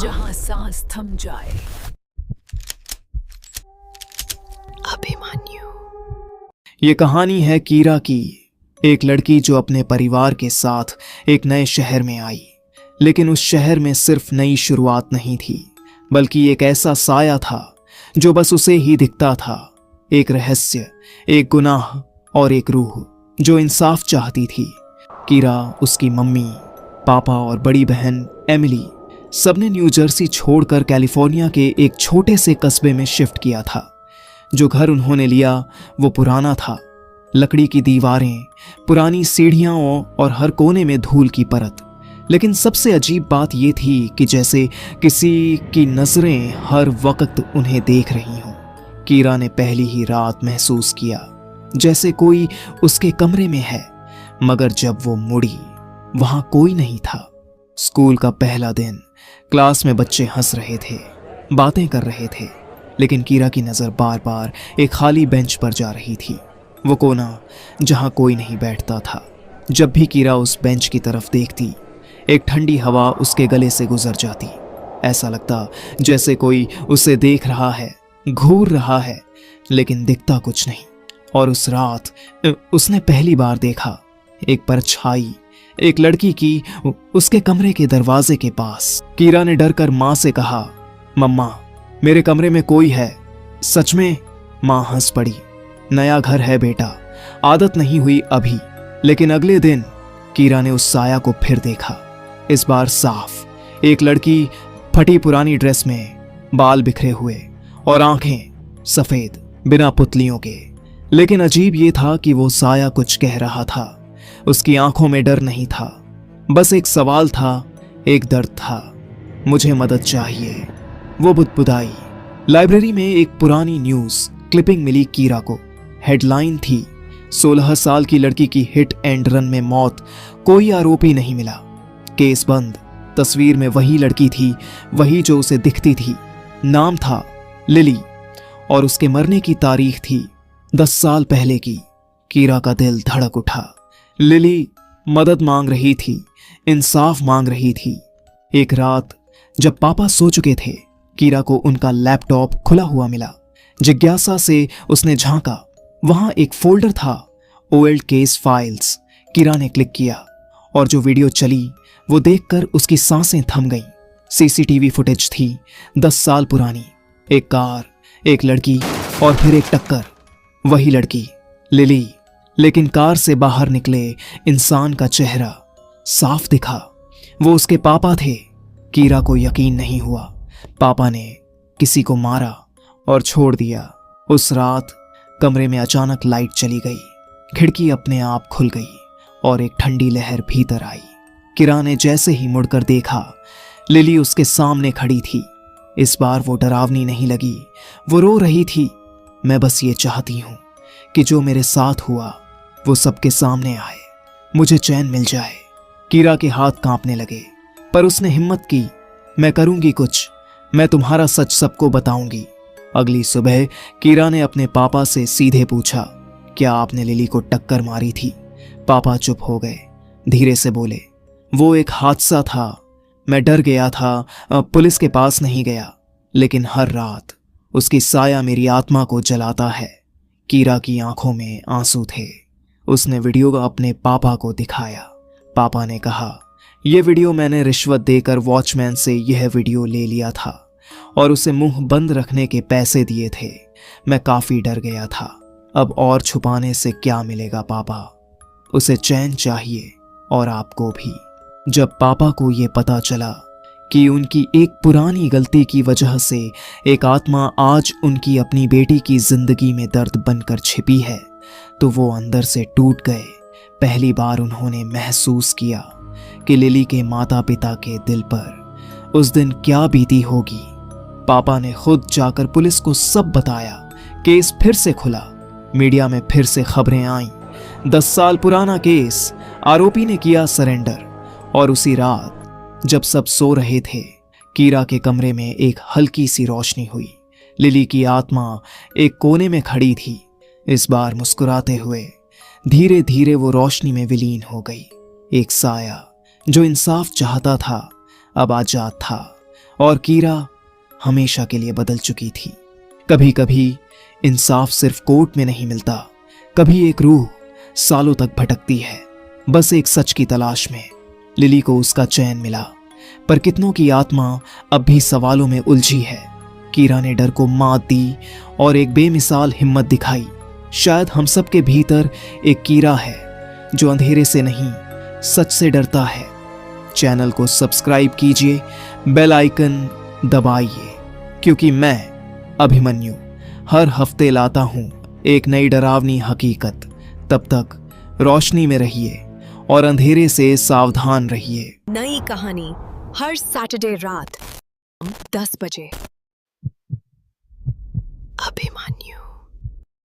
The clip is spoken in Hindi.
जहां सांस थम जाए। अभिमन्यु। ये कहानी है कीरा की, एक लड़की जो अपने परिवार के साथ एक नए शहर में आई। लेकिन उस शहर में सिर्फ नई शुरुआत नहीं थी, बल्कि एक ऐसा साया था जो बस उसे ही दिखता था। एक रहस्य, एक गुनाह और एक रूह जो इंसाफ चाहती थी। कीरा, उसकी मम्मी, पापा और बड़ी बहन एमिली सबने न्यू जर्सी छोड़कर कैलिफोर्निया के एक छोटे से कस्बे में शिफ्ट किया था। जो घर उन्होंने लिया वो पुराना था, लकड़ी की दीवारें, पुरानी सीढ़ियां और हर कोने में धूल की परत। लेकिन सबसे अजीब बात यह थी कि जैसे किसी की नजरें हर वक्त उन्हें देख रही हों। कीरा ने पहली ही रात महसूस किया जैसे कोई उसके कमरे में है, मगर जब वो मुड़ी वहां कोई नहीं था। स्कूल का पहला दिन, क्लास में बच्चे हंस रहे थे, बातें कर रहे थे, लेकिन कीरा की नजर बार बार एक खाली बेंच पर जा रही थी। वो कोना जहां कोई नहीं बैठता था। जब भी कीरा उस बेंच की तरफ देखती, एक ठंडी हवा उसके गले से गुजर जाती। ऐसा लगता जैसे कोई उसे देख रहा है, घूर रहा है, लेकिन दिखता कुछ नहीं। और उस रात उसने पहली बार देखा एक परछाई, एक लड़की की उसके कमरे के दरवाजे के पास। कीरा ने डर कर मां से कहा, मम्मा, मेरे कमरे में कोई है। सच में? मां हंस पड़ी। नया घर है बेटा, आदत नहीं हुई अभी। लेकिन अगले दिन कीरा ने उस साया को फिर देखा, इस बार साफ। एक लड़की फटी पुरानी ड्रेस में, बाल बिखरे हुए और आंखें सफेद, बिना पुतलियों के। लेकिन अजीब ये था कि वो साया कुछ कह रहा था। उसकी आंखों में डर नहीं था, बस एक सवाल था, एक दर्द था। मुझे मदद चाहिए। वो बुदबुदाई। लाइब्रेरी में एक पुरानी न्यूज क्लिपिंग मिली कीरा को। हेडलाइन थी, 16 साल की लड़की की हिट एंड रन में मौत, कोई आरोपी नहीं मिला, केस बंद। तस्वीर में वही लड़की थी, वही जो उसे दिखती थी। नाम था लिली और उसके मरने की तारीख थी 10 साल पहले की। कीरा का दिल धड़क उठा। लिली मदद मांग रही थी, इंसाफ मांग रही थी। एक रात जब पापा सो चुके थे, कीरा को उनका लैपटॉप खुला हुआ मिला। जिज्ञासा से उसने झांका, वहां एक फोल्डर था, ओल्ड केस फाइल्स। कीरा ने क्लिक किया और जो वीडियो चली वो देखकर उसकी सांसें थम गईं। सीसीटीवी फुटेज थी 10 साल पुरानी। एक कार, एक लड़की और फिर एक टक्कर। वही लड़की, लिली। लेकिन कार से बाहर निकले इंसान का चेहरा साफ दिखा। वो उसके पापा थे। कीरा को यकीन नहीं हुआ। पापा ने किसी को मारा और छोड़ दिया। उस रात कमरे में अचानक लाइट चली गई, खिड़की अपने आप खुल गई और एक ठंडी लहर भीतर आई। कीरा ने जैसे ही मुड़कर देखा, लिली उसके सामने खड़ी थी। इस बार वो डरावनी नहीं लगी, वो रो रही थी। मैं बस ये चाहती हूं कि जो मेरे साथ हुआ वो सबके सामने आए, मुझे चैन मिल जाए। कीरा के हाथ कांपने लगे, पर उसने हिम्मत की। मैं करूंगी कुछ, मैं तुम्हारा सच सबको बताऊंगी। अगली सुबह कीरा ने अपने पापा से सीधे पूछा, क्या आपने लिली को टक्कर मारी थी? पापा चुप हो गए, धीरे से बोले, वो एक हादसा था। मैं डर गया था, पुलिस के पास नहीं गया। लेकिन हर रात उसकी साया मेरी आत्मा को जलाता है। कीरा की आंखों में आंसू थे। उसने वीडियो अपने पापा को दिखाया। पापा ने कहा, यह वीडियो मैंने रिश्वत देकर वॉचमैन से यह वीडियो ले लिया था और उसे मुंह बंद रखने के पैसे दिए थे। मैं काफी डर गया था। अब और छुपाने से क्या मिलेगा पापा? उसे चैन चाहिए और आपको भी। जब पापा को यह पता चला कि उनकी एक पुरानी गलती की वजह से एक आत्मा आज उनकी अपनी बेटी की जिंदगी में दर्द बनकर छिपी है, तो वो अंदर से टूट गए। पहली बार उन्होंने महसूस किया कि लिली के माता पिता के दिल पर उस दिन क्या बीती होगी। पापा ने खुद जाकर पुलिस को सब बताया। केस फिर से खुला, मीडिया में फिर से खबरें आईं। 10 साल पुराना केस, आरोपी ने किया सरेंडर। और उसी रात जब सब सो रहे थे, कीरा के कमरे में एक हल्की सी रोशनी हुई। लिली की आत्मा एक कोने में खड़ी थी। इस बार मुस्कुराते हुए धीरे धीरे वो रोशनी में विलीन हो गई। एक साया जो इंसाफ चाहता था अब आजाद था और कीरा हमेशा के लिए बदल चुकी थी। कभी कभी इंसाफ सिर्फ कोर्ट में नहीं मिलता, कभी एक रूह सालों तक भटकती है बस एक सच की तलाश में। लिली को उसका चैन मिला, पर कितनों की आत्मा अब भी सवालों में उलझी है। कीरा ने डर को मात दी और एक बेमिसाल हिम्मत दिखाई। शायद हम सब के भीतर एक कीरा है जो अंधेरे से नहीं, सच से डरता है। चैनल को सब्सक्राइब कीजिए, बेल आइकन दबाइए, क्योंकि मैं अभिमन्यु हर हफ्ते लाता हूं एक नई डरावनी हकीकत। तब तक रोशनी में रहिए और अंधेरे से सावधान रहिए। नई कहानी हर सैटरडे रात 10 बजे। अभिमन्यु।